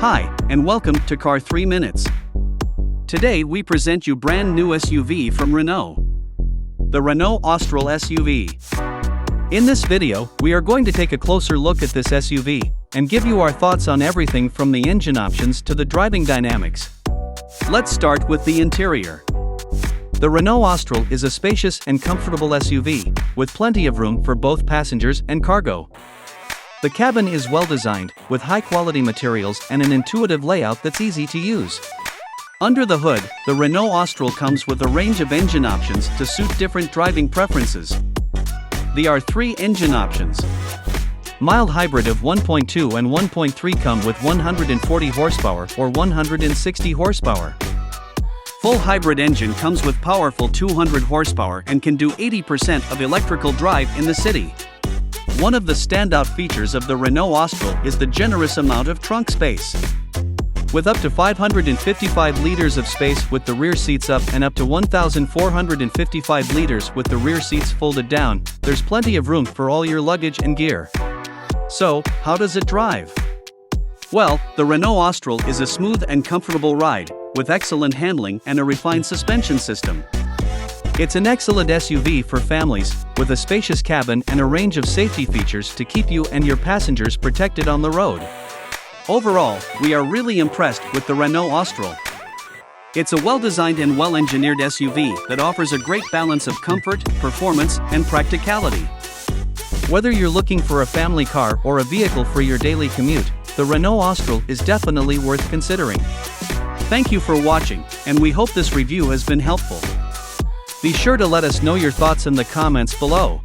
Hi, and welcome to Car 3 Minutes. Today we present you brand new SUV from Renault. The Renault Austral SUV. In this video, we are going to take a closer look at this SUV, and give you our thoughts on everything from the engine options to the driving dynamics. Let's start with the interior. The Renault Austral is a spacious and comfortable SUV, with plenty of room for both passengers and cargo. The cabin is well designed, with high-quality materials and an intuitive layout that's easy to use. Under the hood, the Renault Austral comes with a range of engine options to suit different driving preferences. There are 3 engine options. Mild hybrid of 1.2 and 1.3 come with 140 horsepower or 160 horsepower. Full hybrid engine comes with powerful 200 horsepower and can do 80% of electrical drive in the city. One of the standout features of the Renault Austral is the generous amount of trunk space. With up to 555 liters of space with the rear seats up and up to 1,455 liters with the rear seats folded down, there's plenty of room for all your luggage and gear. So, how does it drive? Well, the Renault Austral is a smooth and comfortable ride, with excellent handling and a refined suspension system. It's an excellent SUV for families, with a spacious cabin and a range of safety features to keep you and your passengers protected on the road. Overall, we are really impressed with the Renault Austral. It's a well-designed and well-engineered SUV that offers a great balance of comfort, performance, and practicality. Whether you're looking for a family car or a vehicle for your daily commute, the Renault Austral is definitely worth considering. Thank you for watching, and we hope this review has been helpful. Be sure to let us know your thoughts in the comments below.